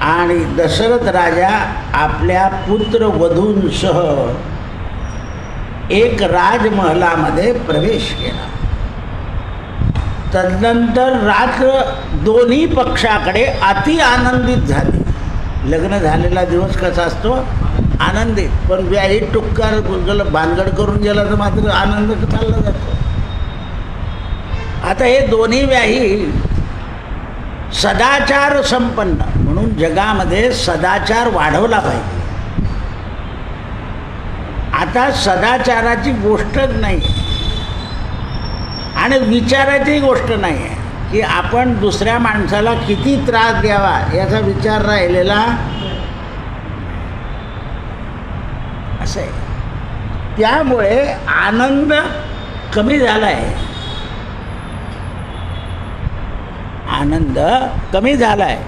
आणि दशरथ राजा आपल्या पुत्र वधूंसह एक राजमहलामध्ये प्रवेश केला. तदनंतर रात्र दोन्ही पक्षाकडे अति आनंदित झाली. लग्न झालेला दिवस कसा असतो? आनंदित. पण व्याही टुक्कार गेला, भानगड करून गेला तर मात्र आनंद चालला जातो. आता हे दोन्ही व्याही सदाचार संपन्न, म्हणून जगामध्ये सदाचार वाढवला पाहिजे. आता सदाचाराची गोष्टच नाही आणि विचाराची गोष्ट नाही आहे की आपण दुसऱ्या माणसाला किती त्रास द्यावा याचा विचार राहिलेला असं आहे. त्यामुळे आनंद कमी झाला आहे. आनंद कमी झाला आहे.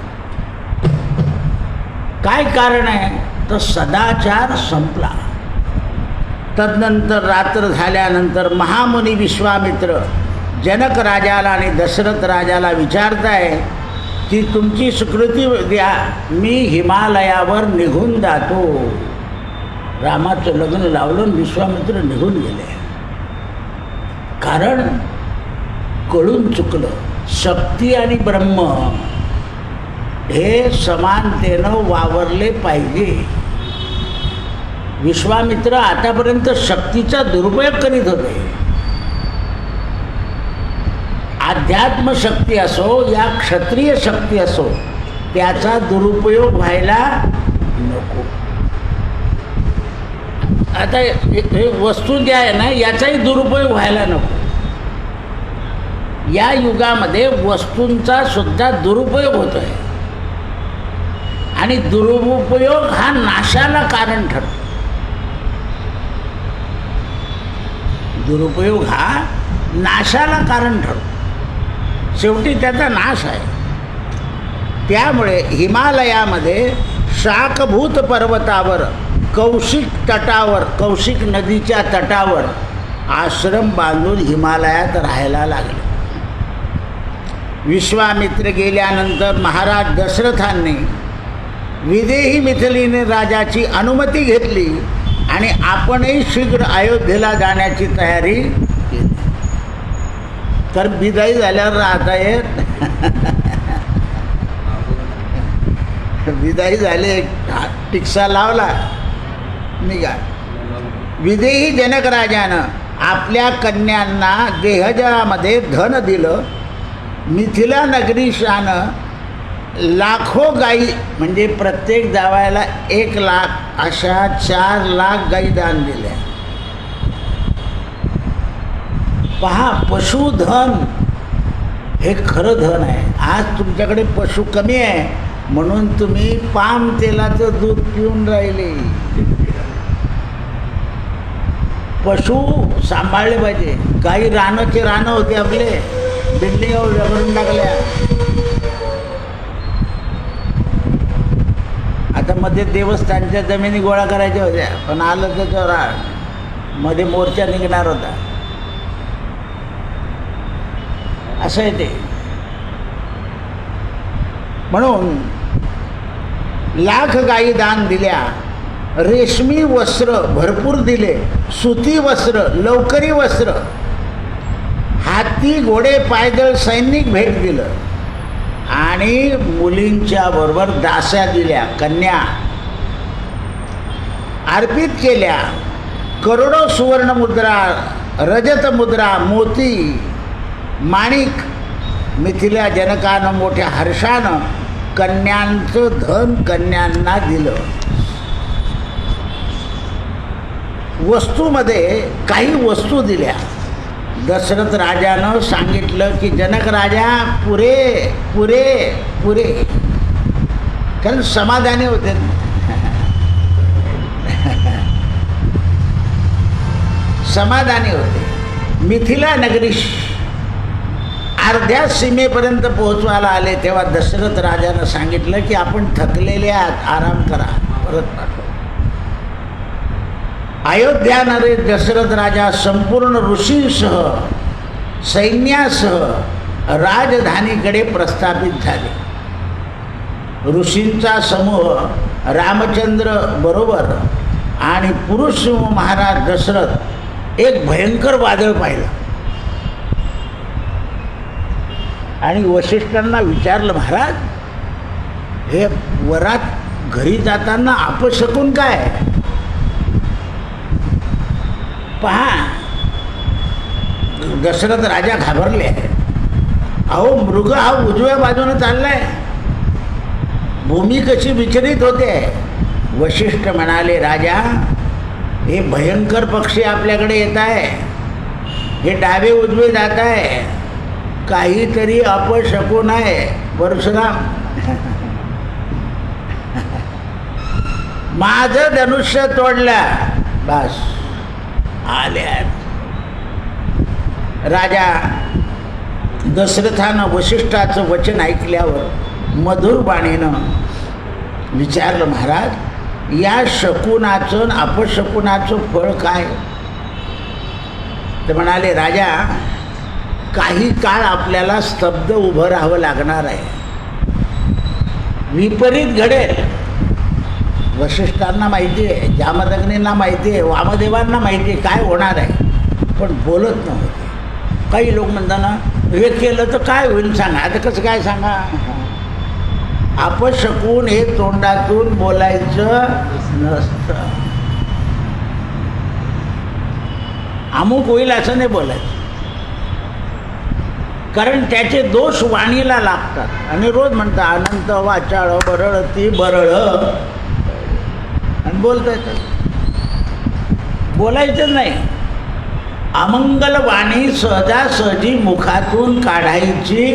काय कारण आहे? तर सदाचार संपला. तदनंतर रात्र झाल्यानंतर महामुनी विश्वामित्र जनक राजाला आणि दशरथ राजाला विचारताय की तुमची स्वीकृती द्या, मी हिमालयावर निघून जातो. रामाचं लग्न लावलं, विश्वामित्र निघून गेले. कारण कळून चुकलं, शक्ती आणि ब्रह्म हे समानतेनं वावरले पाहिजे. विश्वामित्र आतापर्यंत शक्तीचा दुरुपयोग करीत होते. अध्यात्मशक्ती असो या क्षत्रिय शक्ती असो, त्याचा दुरुपयोग व्हायला नको. आता हे वस्तू ज्या आहे ना, याचाही दुरुपयोग व्हायला नको. या युगामध्ये वस्तूंचा सुद्धा दुरुपयोग होतो आहे आणि दुरुपयोग हा नाशाला कारण ठरतो. दुरुपयोग हा नाशाला कारण ठरतो. शेवटी त्याचा नाश आहे. त्यामुळे हिमालयामध्ये शाकभूत पर्वतावर कौशिक तटावर, कौशिक नदीच्या तटावर आश्रम बांधून हिमालयात राहायला लागले. विश्वामित्र गेल्यानंतर महाराज दशरथांनी विदेही मिथिलेने राजाची अनुमती घेतली आणि आपणही शीघ्र अयोध्येला जाण्याची तयारी केली. तर विदाई झाल्यावर राहता येत विदाई झाले, टिक्सा लावला, निघा. विदेही जनक राजानं आपल्या कन्यांना देहजामध्ये धन दिलं. मिथिला नगरीशानं लाखो गायी, म्हणजे प्रत्येक जावयाला 1 लाख अशा 4 लाख गायी दान दिल्या. पहा, पशुधन हे खरं धन आहे. आज तुमच्याकडे पशु कमी आहे म्हणून तुम्ही पाम तेलाचं दूध पिऊन राहिले. पशु सांभाळले पाहिजे. काही रानाचे रानं होते आपले, बिल्डिंग करून टाकल्या. आता मध्ये देवस्थानच्या जमिनी गोळा करायच्या होत्या, पण आलं त्याच्यावर मध्ये मोर्चा निघणार होता. असं आहे ते. म्हणून लाख गायी दान दिल्या, रेशमी वस्त्र भरपूर दिले, सुती वस्त्र, लवकरी वस्त्र, हाती घोडे पायदळ सैनिक भेट दिलं आणि मुलींच्या बरोबर दास्या दिल्या, कन्या अर्पित केल्या. करोडो सुवर्णमुद्रा, रजतमुद्रा, मोती, माणिक मिथिला जनकानं मोठ्या हर्षानं कन्यांचं धन कन्यांना दिलं. वस्तूमध्ये काही वस्तू दिल्या. दशरथ राजानं सांगितलं की जनक राजा पुरे पुरे पुरे, कारण समाधानी होते. समाधानी होते. मिथिला नगरीश अर्ध्या सीमेपर्यंत पोहोचवायला आले तेव्हा दशरथ राजानं सांगितलं की आपण थकलेले आहात, आराम करा, परत पाठवा. अयोध्या नरेश दशरथ राजा संपूर्ण ऋषींसह सैन्यासह राजधानीकडे प्रस्थापित झाले. ऋषींचा समूह रामचंद्र बरोबर आणि पुरुष महाराज दशरथ एक भयंकर वादळ पाहिलं आणि वशिष्ठांना विचारलं, महाराज हे वरात घरी जाताना अपशकुन काय? पहा, दशरथ राजा घाबरले. अहो, मृग हा उजव्या बाजूने चाललाय, भूमी कशी विचलित होते. वशिष्ठ म्हणाले, राजा हे भयंकर पक्षी आपल्याकडे येत आहे, हे डावे उजवे जात आहे, काहीतरी अपशकुन आहे. परशुराम, माझं धनुष्य तोडलं, बस आल्यात. राजा दशरथानं वशिष्ठाचं वचन ऐकल्यावर मधुर बाणीनं विचारलं, महाराज या शकुनाचं अपशकुनाचं फळ काय? ते म्हणाले, राजा काही काळ आपल्याला स्तब्ध उभं राहावं लागणार आहे, विपरीत घडेल. वशिष्ठांना माहिती आहे, जामदग्नींना माहिती आहे, वामदेवांना माहिती आहे काय होणार आहे, पण बोलत नव्हते. काही लोक म्हणताना हे केलं तर काय होईल सांगा. आता कसं काय सांगा? अपशकुन हे तोंडातून बोलायचं नसतं. अमुक होईल असं नाही बोलायचं, कारण त्याचे दोष वाणीला लागतात. आणि रोज म्हणतात अनंत वाचाळ बरळ ती बरळ, आणि बोलता येतं, बोलायचंच नाही. अमंगल वाणी सहजासहजी मुखातून काढायची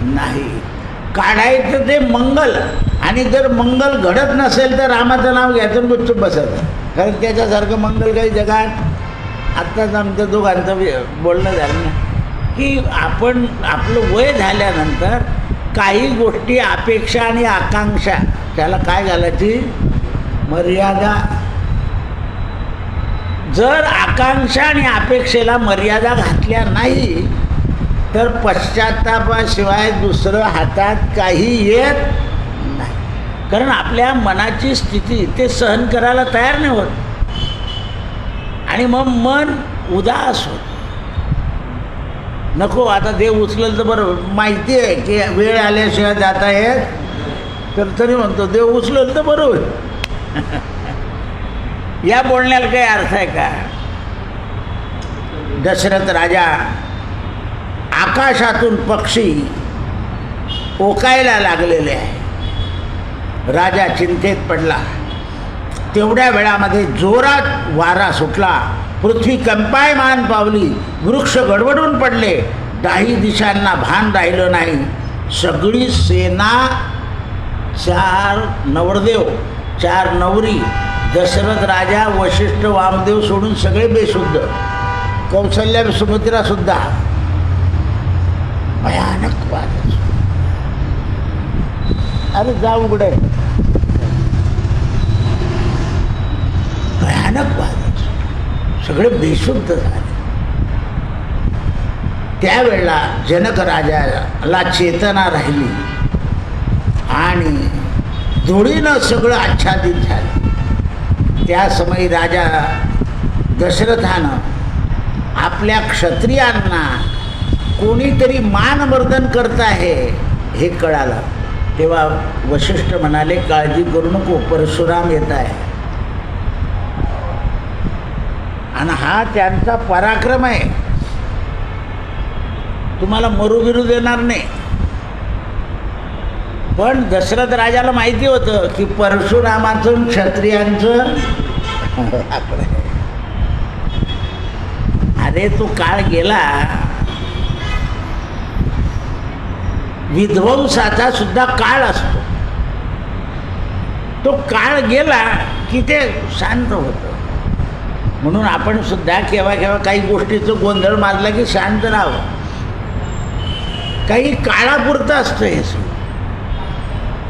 नाही, काढायचं ते मंगल. आणि जर मंगल घडत नसेल तर रामाचं नाव घ्यायचं गुपचूप बसायचं, कारण त्याच्यासारखं मंगल काही जगात. आत्ताच आमच्या दोघांचं बोलणं झालं ना की आपण आपलं वय झाल्यानंतर काही गोष्टी अपेक्षा आणि आकांक्षा त्याला काय घालायची? मर्यादा. जर आकांक्षा आणि अपेक्षेला मर्यादा घातल्या नाही तर पश्चात्तापाशिवाय दुसरं हातात काही येत नाही. कारण आपल्या मनाची स्थिती ते सहन करायला तयार नाही होत आणि मग मन उदास होत. नको आता देव उचलेल तर बरं, माहिती आहे की वेळ आल्याशिवाय जाता येत, तर तरी म्हणतो देव उचलेल तर बरं होईल. या बोलण्याला काही अर्थ आहे का? दशरथ राजा आकाशातून पक्षी ओकायला लागलेले आहे. राजा चिंतेत पडला. तेवढ्या वेळामध्ये जोरात वारा सुटला, पृथ्वी कंपायमान पावली, वृक्ष गडबडून पडले, दाही दिशांना भान राहिलं नाही. सगळी सेना, 4 नवरदेव 4 नवरी, दशरथ राजा, वशिष्ठ, वामदेव सोडून सगळे बेशुद्ध, कौशल्या सुमित्रा सुद्धा. भयानक वाद. अरे जा उघडे, भयानक वाद, सगळे बेशुद्ध झाले. त्यावेळेला जनक राजाला चेतना राहिली आणि धुळीनं सगळं आच्छादित झालं. त्या समयी राजा दशरथानं आपल्या क्षत्रियांना कोणीतरी मानवर्धन करत आहे हे कळालं. तेव्हा वशिष्ठ म्हणाले, काळजी करू नको, परशुराम येत आहे. आणि हा त्यांचा पराक्रम आहे, तुम्हाला मरू बिरू देणार नाही. पण दशरथ राजाला माहिती होतं की परशुरामाचं क्षत्रियांचं अरे तो काळ गेला, विध्वंसाचा सुद्धा काळ असतो. तो काळ गेला की ते शांत होतं. म्हणून आपण सुद्धा केव्हा केव्हा काही गोष्टीचं गोंधळ माजला की शांत राहावं. काही काळापुरतं असतं हे सगळं.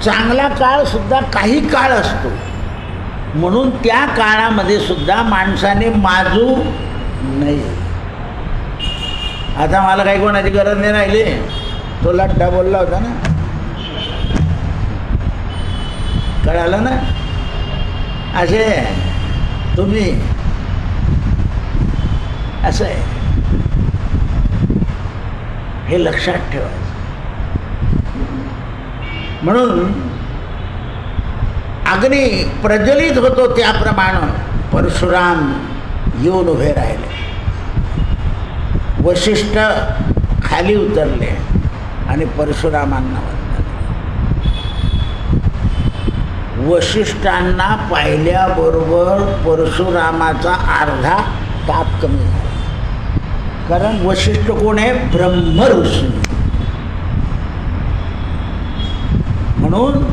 चांगला काळ सुद्धा काही काळ असतो, म्हणून त्या काळामध्ये सुद्धा माणसाने माजू नये. आता मला काही कोणाची गरज नाही राहिली. तो लट्टा बोलला होता ना, कळालं ना? असे तुम्ही असं आहे, हे लक्षात ठेवायचं. म्हणून अग्नी प्रज्वलित होतो त्याप्रमाणे परशुराम येऊन उभे राहिले. वशिष्ठ खाली उतरले आणि परशुरामांना वंदन. वशिष्ठांना पाहिल्याबरोबर परशुरामाचा अर्धा ताप कमी झाला. कारण वशिष्ठ कोण आहे? ब्रह्म ऋषी. म्हणून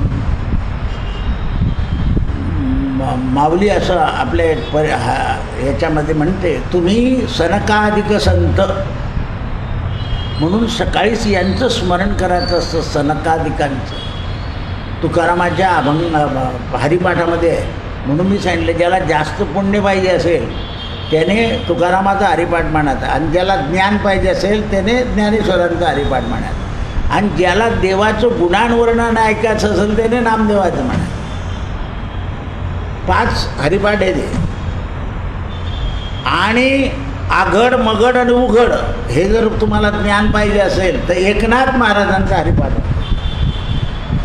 माऊली असं आपले याच्यामध्ये म्हणते, तुम्ही सनकाधिक संत म्हणून सकाळीच यांचं स्मरण करायचं असतं, सनकाधिकांचं. तुकारामाच्या अभंग हरिपाठामध्ये म्हणून मी सांगितलं, ज्याला जास्त पुण्य पाहिजे असेल त्याने तुकारामाचा हरिपाठ म्हणायचा, आणि ज्याला ज्ञान पाहिजे असेल त्याने ज्ञानेश्वरांचा हरिपाठ म्हणायचा, आणि ज्याला देवाचं गुणांवर्णन ऐकायचं असेल त्याने नामदेवाचं म्हणायचं. 5 हरिपाठ आहे ते. आणि आघड मगड आणि उघड हे जर तुम्हाला ज्ञान पाहिजे असेल तर एकनाथ महाराजांचा हरिपाठ.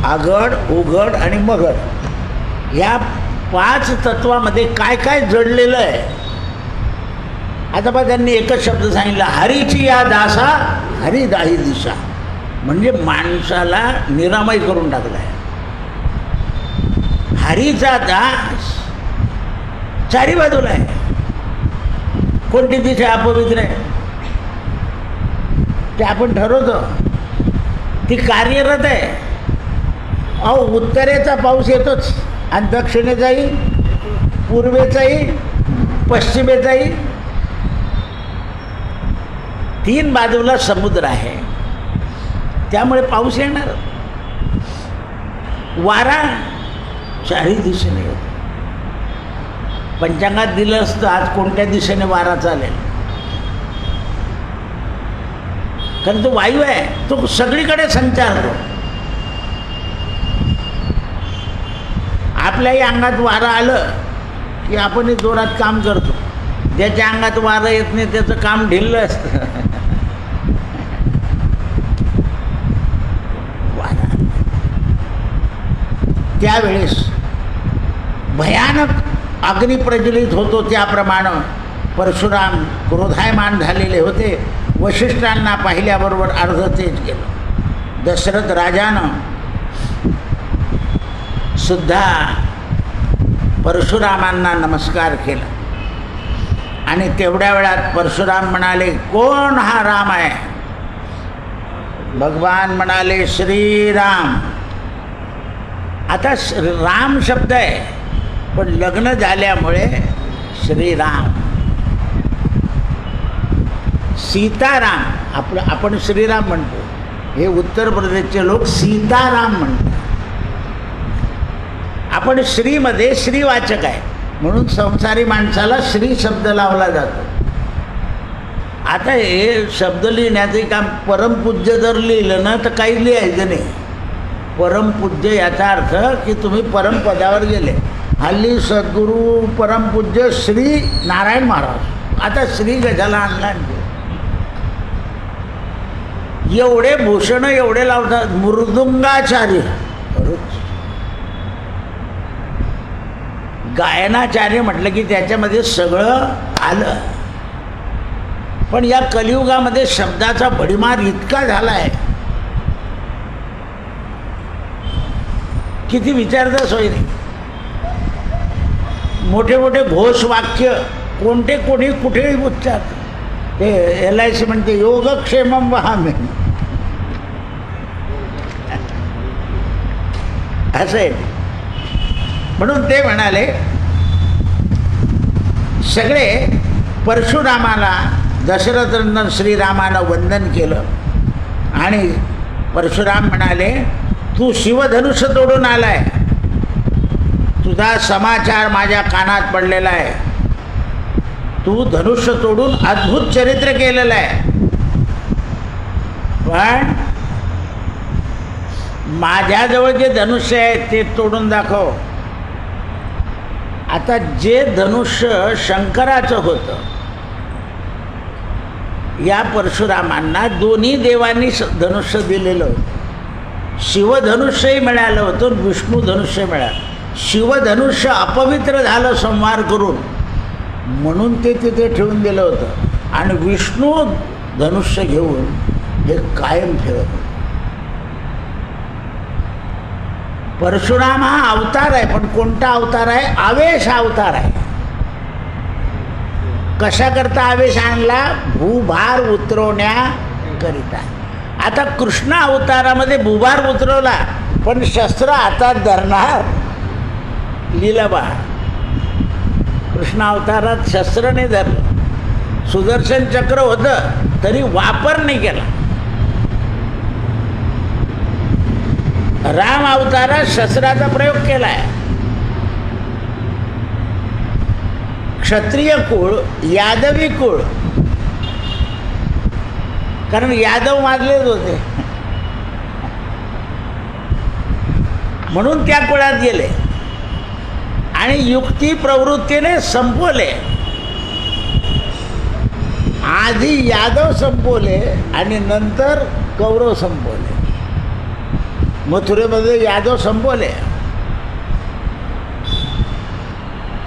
आघड उघड आणि मगड या 5 तत्वामध्ये काय काय जडलेलं आहे. आता बघा, त्यांनी एकच शब्द सांगितला, हरीची या दासा हरी दाही दिशा. म्हणजे माणसाला निरामय करून टाकला आहे. हरीचा दास चारी बाजूला आहे. कोणती दिशा अपवित्र आहे ते आपण ठरवतो, ती कार्यरत आहे. अहो, उत्तरेचा पाऊस येतोच आणि दक्षिणेचाही, पूर्वेचाही, पश्चिमेचाही. 3 बाजूला समुद्र आहे, त्यामुळे पाऊस येणार. वारा चारही दिशेने येतो. पंचांगात दिलं असतं आज कोणत्या दिशेने वारा चालेल, कारण तो वायू आहे, तो सगळीकडे संचारतो. आपल्याही अंगात वारं आलं की आपणही जोरात काम करतो. ज्याच्या अंगात वारं येत नाही त्याचं काम ढिल्लं असतं. वारा त्यावेळेस भयानक अग्नी प्रज्वलित होतो. त्याप्रमाणे परशुराम क्रोधायमान झालेले होते. वशिष्ठांना पाहिल्याबरोबर अर्ध तेज केलं. दशरथ राजानं सुद्धा परशुरामांना नमस्कार केला. आणि तेवढ्या वेळात परशुराम म्हणाले, कोण हा राम आहे? भगवान म्हणाले, श्रीराम. आता राम शब्द आहे, पण लग्न झाल्यामुळे श्रीराम. सीताराम आपण श्रीराम म्हणतो, हे उत्तर प्रदेशचे लोक सीताराम म्हणतात. आपण श्रीमध्ये श्रीवाचक आहे म्हणून संसारी माणसाला श्री शब्द लावला जातो. आता हे शब्द लिहिण्याचे काम परमपूज्य जर लिहिलं ना तर काही लिहायचं नाही. परमपूज्य याचा अर्थ की तुम्ही परमपदावर गेले. हल्ली सद्गुरू परमपूज्य श्री नारायण महाराज, आता श्री गजाला आणला. एवढे भूषण एवढे लावतात. मृदुंगाचार्य, गायनाचार्य म्हटलं की त्याच्यामध्ये सगळं आलं. पण या कलियुगामध्ये शब्दाचा भडीमार इतका झाला आहे किती विचारता सोय नाही. मोठे मोठे घोषवाक्य कोणते कोणी कुठेही उच्चारतात. ते LIC म्हणते योगक्षेमम वहामी, असं आहे. म्हणून ते म्हणाले, सगळे परशुरामाला दशरथनंदन श्रीरामानं वंदन केलं. आणि परशुराम म्हणाले, तू शिवधनुष्य तोडून आलाय, तुझा समाचार माझ्या कानात पडलेला आहे. तू धनुष्य तोडून अद्भुत चरित्र केलेलं आहे. पण माझ्याजवळ जे धनुष्य आहे ते तोडून दाखव. आता जे धनुष्य शंकराचं होतं, या परशुरामांना दोन्ही देवांनी धनुष्य दिलेलं होतं. शिवधनुष्यही मिळालं होतं, विष्णू धनुष्य मिळालं. शिवधनुष्य अपवित्र झालं संहार करून, म्हणून ते तिथे ठेवून दिलं होतं, आणि विष्णू धनुष्य घेऊन हे कायम ठेवत होते. परशुराम हा अवतार आहे, पण कोणता अवतार आहे? आवेश अवतार आहे. कशाकरता आवेश आणला? भूभार उतरवण्याकरिता. आता कृष्ण अवतारामध्ये भूभार उतरवला, पण शस्त्र हातात धरणार लीलाबा. कृष्ण अवतारात शस्त्र नाही धरलं, सुदर्शन चक्र होतं तरी वापर नाही केला. राम अवतारात शस्त्राचा प्रयोग केला आहे. क्षत्रिय कुळ, यादवी कुळ, कारण यादव मारलेच होते, म्हणून त्या कुळात गेले आणि युक्ती प्रवृत्तीने संपवले. आधी यादव संपवले आणि नंतर कौरव संपवले. मथुरेमध्ये यादव संपवले,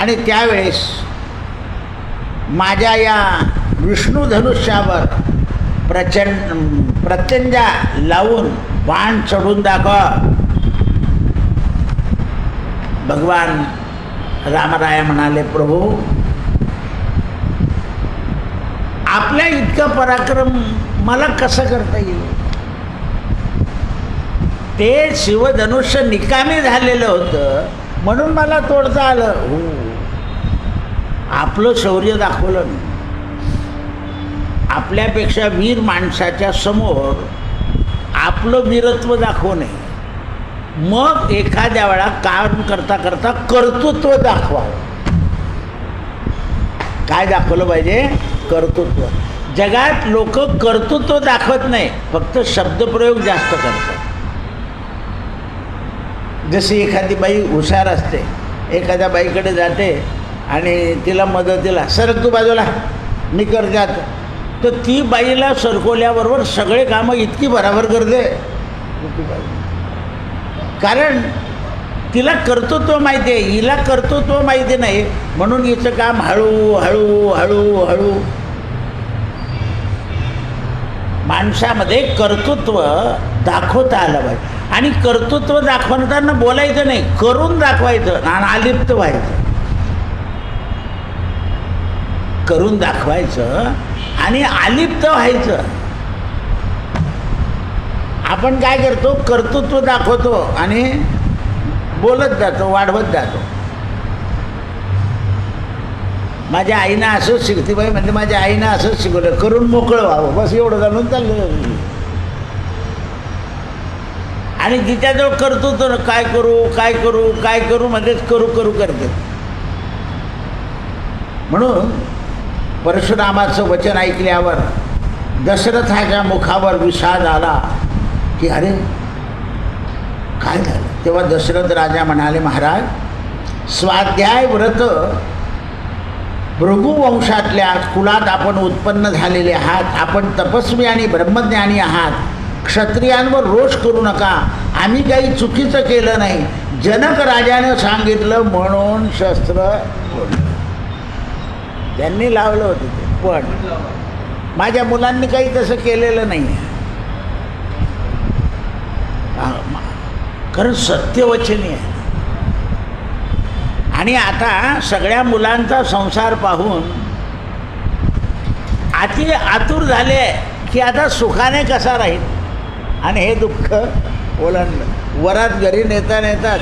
आणि त्यावेळेस माझ्या या विष्णू धनुष्यावर प्रत्यंजा लावून बाण चढून दाखव. भगवान रामराय म्हणाले, प्रभू आपल्या इतका पराक्रम मला कसं करता येईल? ते शिवधनुष्य निकामी झालेलं होतं, म्हणून मला तोडता आलं. हो, आपलं शौर्य दाखवलं मी. आपल्यापेक्षा वीर माणसाच्या समोर आपलं वीरत्व दाखवणे, मग एखाद्या वेळा काम करता करता कर्तृत्व दाखवावं. काय दाखवलं पाहिजे? कर्तृत्व. जगात लोक कर्तृत्व दाखवत नाही, फक्त शब्दप्रयोग जास्त करतात. जशी एखादी बाई हुशार असते, एखाद्या बाईकडे जाते आणि तिला मदतीला, सरक तू बाजूला, मी कर जात, तर ती बाईला सरकवल्याबरोबर सगळे कामं इतकी बराबर करते. कारण तिला कर्तृत्व माहिती आहे, हिला कर्तृत्व माहिती नाही, म्हणून हिचं काम हळू हळू हळू हळू. माणसामध्ये कर्तृत्व दाखवता आलं पाहिजे, आणि कर्तृत्व दाखवताना बोलायचं नाही, करून दाखवायचं आणि आलिप्त व्हायचं. करून दाखवायचं आणि आलिप्त व्हायचं. आपण काय करतो? कर्तृत्व दाखवतो आणि बोलत जातो, वाढवत जातो. माझ्या आईनं असंच शिकती बाई म्हणजे माझ्या आईनं असंच शिकवलं, करून मोकळं व्हावं, बस एवढं जाणून चाललं. आणि जिच्याजवळ कर्तृत्व काय करू काय करू काय करू मध्येच करू करू करते. म्हणून परशुरामाचं वचन ऐकल्यावर दशरथाच्या मुखावर विषाद आला की अरे काय झालं. तेव्हा दशरथ राजा म्हणाले, महाराज, स्वाध्याय व्रत भृगुवंशातल्या कुलात आपण उत्पन्न झालेले आहात. आपण तपस्वी आणि ब्रह्मज्ञानी आहात. क्षत्रियांवर रोष करू नका. आम्ही काही चुकीचं केलं नाही. जनक राजानं सांगितलं म्हणून शस्त्र फोडलं. त्यांनी लावलं होतं ते, पण माझ्या मुलांनी काही तसं केलेलं नाही. कारण सत्यवचनी आहे. आणि आता सगळ्या मुलांचा संसार पाहून आतुर झाले की आता सुखाने कसा राहील, आणि हे दुःख ओलांडलं. वरात घरी नेतात,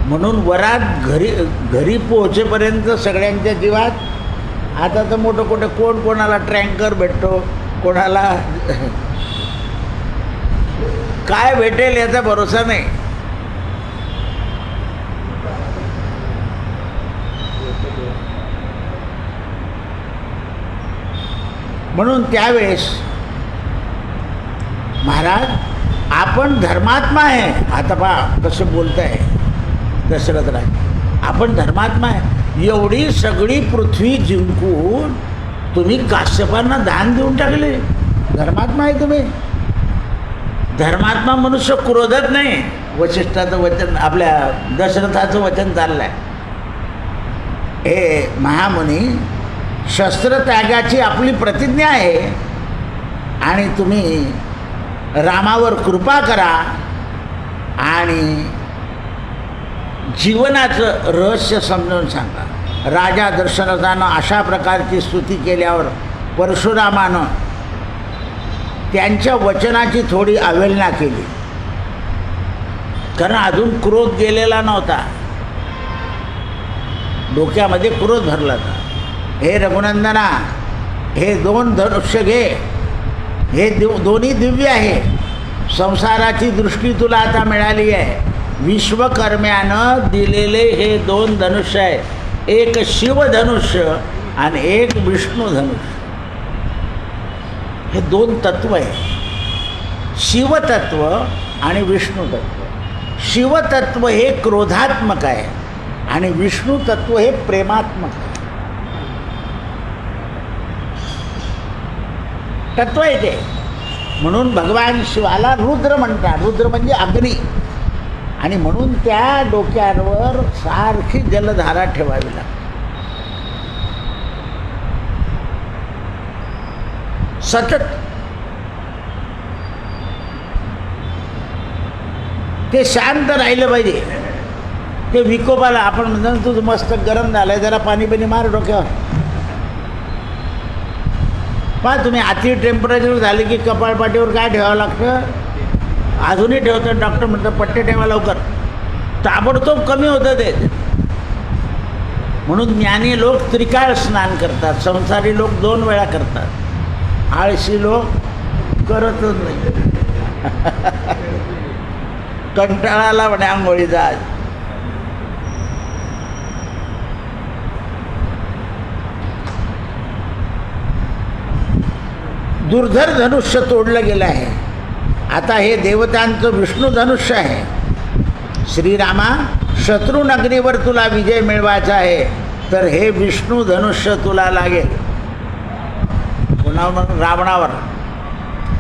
म्हणून वरात घरी पोहोचेपर्यंत सगळ्यांच्या जीवात आता तर मोठं कुठं कोण कोणाला ट्रँकर भेटतो, कोणाला काय भेटेल याचा भरोसा नाही. म्हणून त्यावेळेस महाराज आपण धर्मात्मा आहे. आता पहा कसं बोलताय दशरथ राज, आपण धर्मात्मा आहे. एवढी सगळी पृथ्वी जिंकून तुम्ही काश्यपांना दान देऊन टाकले. धर्मात्मा आहे तुम्ही. धर्मात्मा मनुष्य क्रोधत नाही. वशिष्ठाचं वचन, आपल्या दशरथाचं वचन चाललं आहे, हे महामुनी शस्त्रत्यागाची आपली प्रतिज्ञा आहे आणि तुम्ही रामावर कृपा करा आणि जीवनाचं रहस्य समजावून सांगा. राजा दशरथानं अशा प्रकारची स्तुती केल्यावर परशुरामानं त्यांच्या वचनाची थोडी अवहेलना केली, कारण अजून क्रोध गेलेला नव्हता, डोक्यामध्ये क्रोध भरला होता. हे रघुनंदना, हे 2 धनुष्य घे, हे दोन्ही दिव्य आहे. संसाराची दृष्टी तुला आता मिळाली आहे. विश्वकर्म्यानं दिलेले हे 2 धनुष्य आहे. एक शिवधनुष्य आणि एक विष्णुधनुष्य. हे 2 तत्व आहे, शिवतत्व आणि विष्णुतत्व. शिवतत्व हे क्रोधात्मक आहे आणि विष्णुतत्व हे प्रेमात्मक आहे. तत्व आहे ते. म्हणून भगवान शिवाला रुद्र म्हणतात. रुद्र म्हणजे अग्नी. आणि म्हणून त्या डोक्यावर सारखी जलधारा ठेवावी लागते. सतत ते शांत राहिलं पाहिजे. ते विकोपाला आपण म्हणतो तुझं मस्तक गरम झालं आहे, जरा पाणी बिणी मार डोक्यावर. पहा तुम्ही अति टेम्परेचर झाले की कपाळपाटीवर काय ठेवावं लागतं? अजूनही ठेवतात. डॉक्टर म्हणतात पट्टे ठेवा लवकर, ताबडतोब कमी होतं ते. म्हणून ज्ञानी लोक त्रिकाळ स्नान करतात, संसारी लोक 2 वेळा करतात, आळशी लोक करतच नाही. कंटाळाला म्हणे आंघोळीचा आज. दुर्धर धनुष्य तोडलं गेलं आहे. आता हे देवतांचं विष्णू धनुष्य आहे. श्रीरामा, शत्रुनगरीवर तुला विजय मिळवायचा आहे तर हे विष्णू धनुष्य तुला लागेल. पुन्हा मग रावणावर.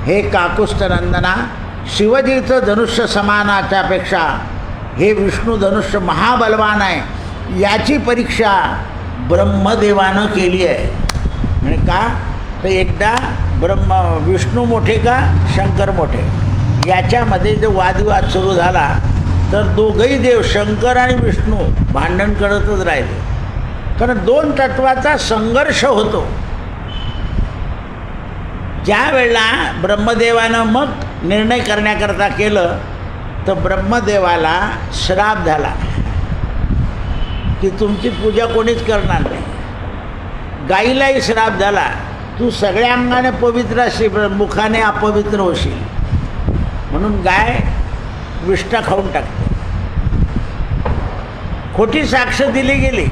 हे काकुस्थनंदना, शिवजीचं धनुष्य समानाच्यापेक्षा हे विष्णू धनुष्य महाबलवान आहे. याची परीक्षा ब्रह्मदेवानं केली आहे. म्हणजे का तर एकदा विष्णू मोठे का शंकर मोठे याच्यामध्ये जो वादविवाद सुरू झाला तर दोघंही देव शंकर आणि विष्णू भांडण करतच राहिले, कारण 2 तत्वाचा संघर्ष होतो. ज्या वेळेला ब्रह्मदेवानं मग निर्णय करण्याकरता केलं तर ब्रह्मदेवाला श्राप झाला की तुमची पूजा कोणीच करणार नाही. गाईलाही श्राप झाला, तू सगळ्या अंगाने पवित्र असशील, मुखाने अपवित्र होशील. म्हणून गाय विष्ठा खाऊन टाकते. खोटी साक्ष दिली गेली.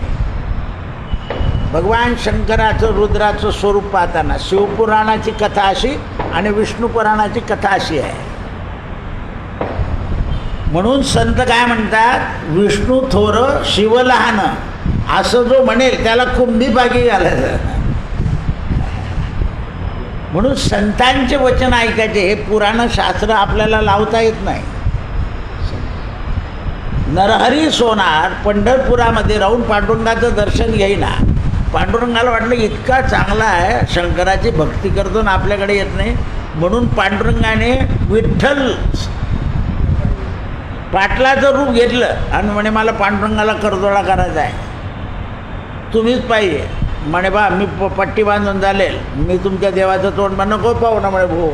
भगवान शंकराचं रुद्राचं स्वरूप पाहताना शिवपुराणाची कथा अशी आणि विष्णू पुराणाची कथा अशी आहे. म्हणून संत काय म्हणतात, विष्णू थोर शिव लहान, असं जो म्हणेल त्याला कुंभी बागी घालायचं. म्हणून संतांचे वचन ऐकायचे. हे पुराण शास्त्र आपल्याला लावता येत नाही. नरहरी सोनार पंढरपुरामध्ये राहून पांडुरंगाचं दर्शन घेईना. पांडुरंगाला वाटलं इतका चांगला आहे, शंकराची भक्ती करतो ना आपल्याकडे येत नाही, म्हणून पांडुरंगाने विठ्ठल पाटलाचं रूप घेतलं आणि म्हणे मला पांडुरंगाला करदोडा करायचा आहे, तुम्हीच पाहिजे. म्हणे बा मी पट्टी बांधून चालेल, मी तुमच्या देवाचं तोंड नको पाहू ना म्हणे भाऊ.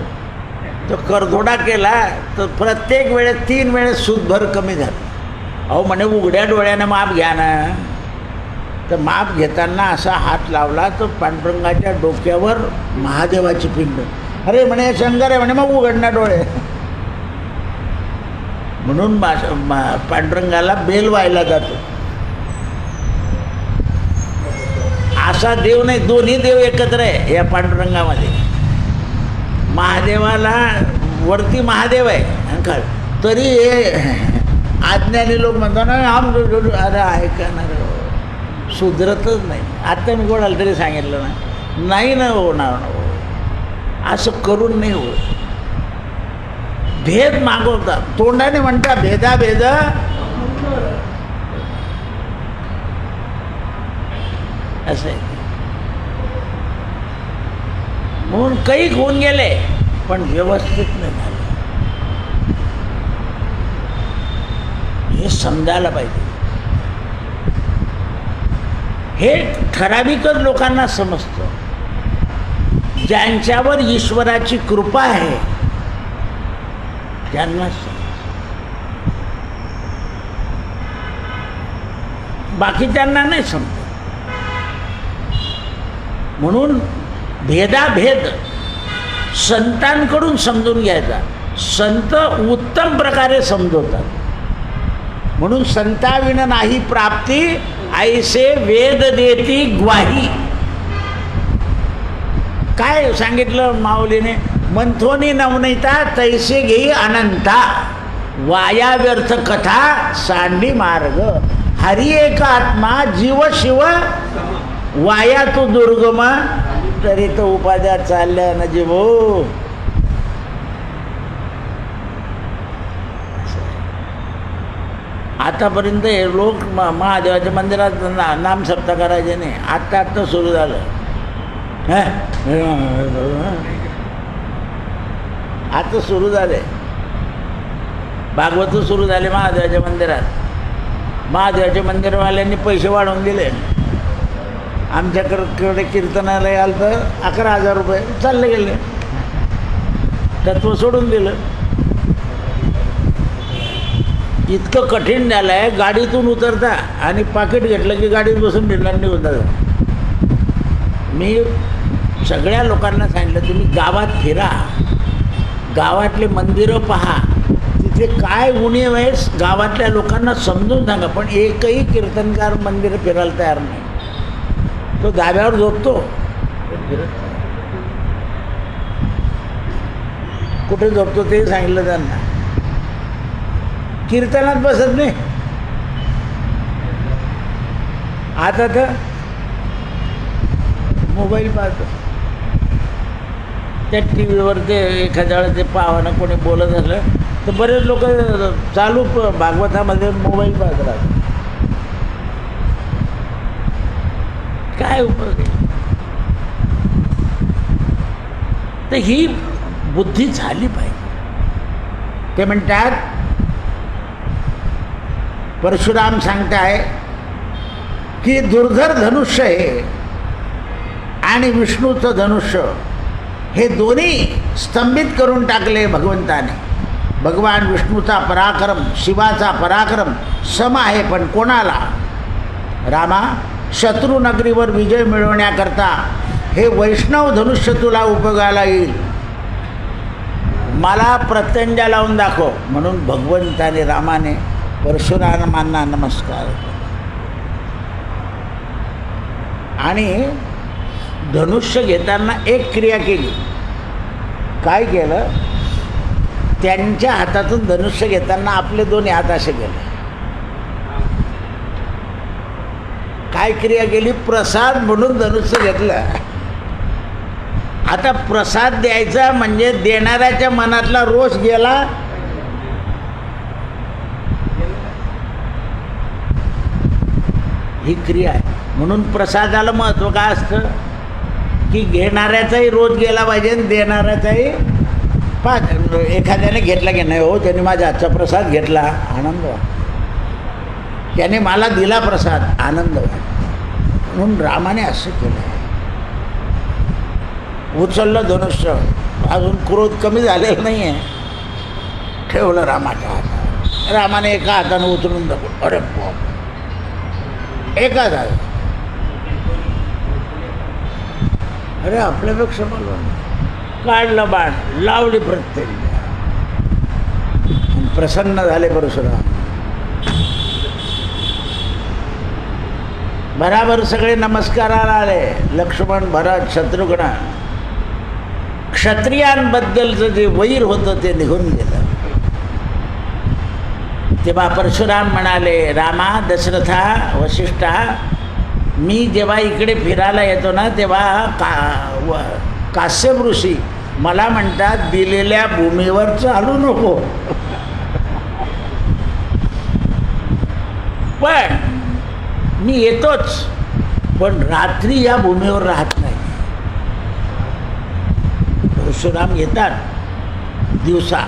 तो करदोडा केला तर प्रत्येक वेळेस 3 वेळेस सूदभर कमी झालं. अहो म्हणे उघड्या डोळ्यानं माप घ्या ना. तर माप घेताना असा हात लावला तर पांडुरंगाच्या डोक्यावर महादेवाची पिंड. अरे म्हणे शंकर आहे म्हणे, मग उघडना डोळे. म्हणून पांडुरंगाला बेल व्हायला जातो. असा देव नाही, दोन्ही देव एकत्र आहे या पांडुरंगामध्ये. महादेवाला वरती महादेव आहे आणि तरी हे अज्ञानी लोक म्हणतात ना अरे ऐकणार सुधरतच नाही. आत्ता मी कोणाला तरी सांगितलं नाही ना होणार असं करून नाही होत. भेद मागवतात, तोंडाने म्हणता भेद असं आहे. म्हणून काही होऊन गेले पण व्यवस्थित नाही झालं, हे समजायला पाहिजे. हे ठराविकच लोकांना समजतं, ज्यांच्यावर ईश्वराची कृपा आहे त्यांना बाकी त्यांना नाही समजत. म्हणून भेदाभेद संतांकडून समजून घ्यायचा. संत उत्तम प्रकारे समजवतात. म्हणून संताविन नाही प्राप्ती ऐसे वेद देती ग्वाही. काय सांगितलं माऊलीने? मंथोनी नवनीता तैसे घेई अनंता, वाया व्यर्थ कथा सांडी मार्ग. हरी एक आत्मा जीव शिव वाया तो दुर्गम, तरी तो उपाध्या चालल्या न जीवो. आतापर्यंत हे लोक महादेवाच्या मंदिरात नाम सप्ताह करायचे नाही. आत्ता सुरू झालं. आता सुरू झाले, भागवत सुरू झाले महादेवाच्या मंदिरात. महादेवाच्या मंदिरवाल्यांनी पैसे वाढवून दिले. आमच्याकडे कीर्तनालय आलं तर 11,000 रुपये चालले गेले. तत्व सोडून दिलं. इतकं कठीण झालं आहे, गाडीतून उतरता आणि पाकिट घेतलं की गाडीत बसून निर्णय निघून जातं. मी सगळ्या लोकांना सांगितलं, तुम्ही गावात फिरा, गावातले मंदिरं पहा, तिथे काय उणीव आहे गावातल्या लोकांना समजून सांगा. पण एकही कीर्तनकार मंदिर फिरायला तयार नाही. तो धाब्यावर झोपतो, कुठे झोपतो ते सांगितलं त्यांना. कीर्तनात बसत नाही. आता तर मोबाईल पाहतो, त्या टी व्हीवर ते एखाद्या वेळेस ते पाहावं कोणी बोलत असलं तर बरेच लोक चालू भागवतामध्ये मोबाईल पाहत राहतात. काय उपयोग आहे? तर ही बुद्धी झाली पाहिजे. ते म्हणतात, परशुराम सांगताय की दुर्धर धनुष्य हे आणि विष्णूचं धनुष्य हे दोन्ही स्तंभित करून टाकले भगवंताने. भगवान विष्णूचा पराक्रम, शिवाचा पराक्रम सम आहे, पण कोणाला? रामा, शत्रुनगरीवर विजय मिळवण्याकरता हे वैष्णव धनुष्य तुला उपयोगाला येईल. मला प्रत्यंजा लावून दाखव. म्हणून भगवंताने रामाने परशुरामांना नमस्कार आणि धनुष्य घेताना एक क्रिया केली. काय केलं? त्यांच्या हातातून धनुष्य घेताना आपले दोन्ही हात असे गेले. काय क्रिया केली? प्रसाद म्हणून धनुष्य घेतलं. आता प्रसाद द्यायचा म्हणजे देणाऱ्याच्या मनातला रोष गेला. ही क्रिया आहे. म्हणून प्रसादाला महत्त्व काय असतं की घेणाऱ्याचाही रोज गेला पाहिजे आणि देणाऱ्याचाही. एखाद्याने घेतला की नाही, हो त्याने माझ्या हातचा प्रसाद घेतला, आनंद वाटतो. त्याने मला दिला प्रसाद, आनंद वाटतो. म्हणून रामाने असं केलं. उचललं धनुष्य, अजून क्रोध कमी झालेला नाही आहे, ठेवलं रामाच्या हातात. रामाने एका हातानं उचलून दाखवलं. अरे बाप, एका हातात. अरे आपल्यापेक्षा मला काढलं बाण, लावली प्रत्येक. प्रसन्न झाले परशुराम. बराबर सगळे नमस्काराला आले. लक्ष्मण, भरत, शत्रुघ्न. क्षत्रियांबद्दलचं जे वैर होतं ते निघून गेलं. तेव्हा परशुराम म्हणाले, रामा, दशरथा, वशिष्ठा, मी जेव्हा इकडे फिरायला येतो ना तेव्हा काश्यप ऋषी मला म्हणतात, दिलेल्या भूमीवर चालू नको. पण मी येतोच, पण रात्री या भूमीवर राहत नाही. परशुराम येतात दिवसा,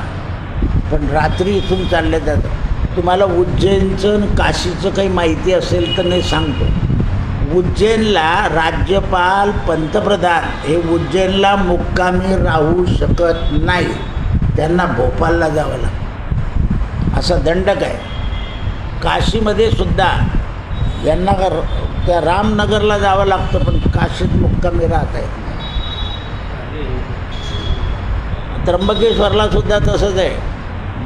पण रात्री इथून चालले जातात. तुम्हाला उज्जैनचं आणि काशीचं काही माहिती असेल तर नाही सांगतो. उज्जैनला राज्यपाल, पंतप्रधान हे उज्जैनला मुक्कामी राहू शकत नाही, त्यांना भोपालला जावं लागतं, असा दंडक आहे. काशीमध्ये सुद्धा यांना त्या रामनगरला जावं लागतं, पण काशीत मुक्कामी राहत आहे. त्र्यंबकेश्वरला सुद्धा तसंच आहे.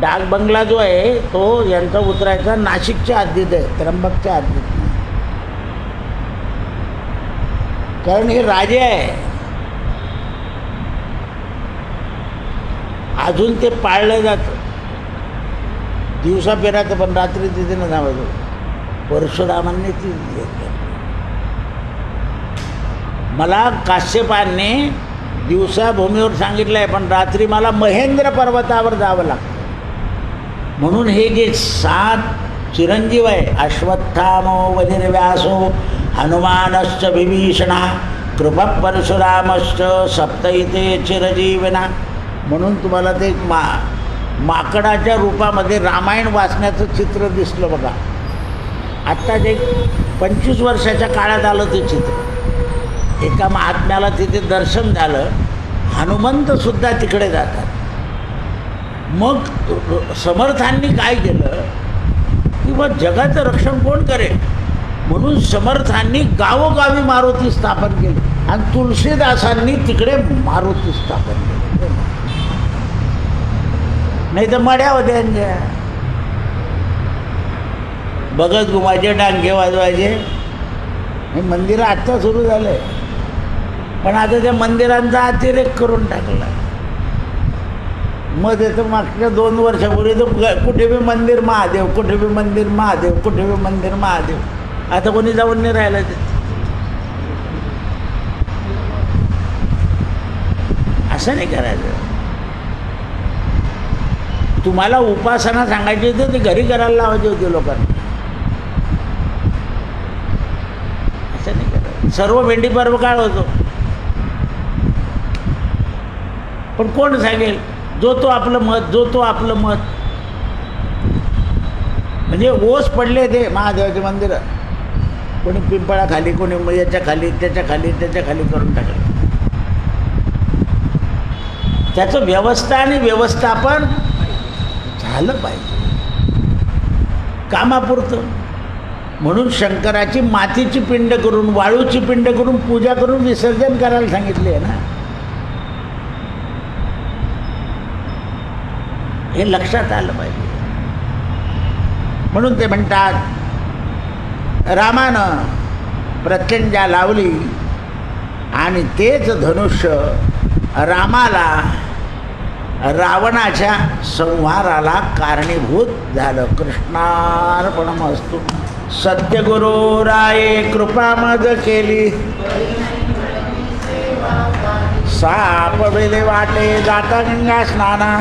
डाक बंगला जो आहे तो यांचा उतरायचा नाशिकच्या हद्दीत आहे, त्र्यंबकच्या हद्दीत नाही. कारण हे राजे आहे, अजून ते पाळलं जातं. दिवसा फिरायचं पण रात्री तिथे न जावं. परशुरामांनी ती मला काश्यपांनी दिवसा भूमीवर सांगितलं आहे, पण रात्री मला महेंद्र पर्वतावर जावं लागतं. म्हणून हे जे 7 चिरंजीव आहे, अश्वत्थामो वज्रव्यासो हनुमानश्च विभीषणा कृपा परशुरामश्च सप्तैते चिरजीविना. म्हणून तुम्हाला ते माकडाच्या रूपामध्ये रामायण वाचण्याचं चित्र दिसलं बघा. आत्ता जे 25 वर्षाच्या काळात आलं ते चित्र. एका महात्म्याला तिथे दर्शन झालं, हनुमंतसुद्धा तिकडे जातात. मग समर्थांनी काय केलं की मग जगाचं रक्षण कोण करेल, म्हणून समर्थांनी गावोगावी मारुती स्थापन केली आणि तुलसीदासांनी तिकडे मारुती स्थापन केली. नाही तर मड्या होत्या, बघत घुमायचे, डांगे वाजवायचे. हे मंदिरं आत्ता सुरू झालं आहे, पण आता त्या मंदिरांचा अतिरेक करून टाकला. मग येतं मागच्या 2 वर्षापूर्वी तर कुठे बी मंदिर महादेव, कुठे बी मंदिर महादेव, कुठे बी मंदिर महादेव. आता कोणी जाऊन नाही राहिलं ते. असं नाही करायचं. तुम्हाला उपासना सांगायची होती ते घरी करायला लावायची होती लोकांना. असं नाही करायचं. सर्व भेंडी पर्व काळ होतो, पण कोण सांगेल? जो तो आपलं मत, जो तो आपलं मत. म्हणजे ओस पडले ते महादेवाचे मंदिर, कोणी पिंपळाखाली, कोणी याच्या खाली, त्याच्या खाली, त्याच्या खाली करून टाकलं. त्याचं व्यवस्था आणि व्यवस्थापन झालं पाहिजे कामापुरतं. म्हणून शंकराची मातीची पिंड करून, वाळूची पिंड करून पूजा करून विसर्जन करायला सांगितले आहे ना. हे लक्षात आलं पाहिजे. म्हणून ते म्हणतात, रामानं प्रत्यंजा लावली आणि तेच धनुष्य रामाला रावणाच्या संहाराला कारणीभूत झालं. कृष्णार्पणमस्तु. सत्यगुरु राये कृपा मज केली, साप वेले वाटे जाता गंगा स्नाना.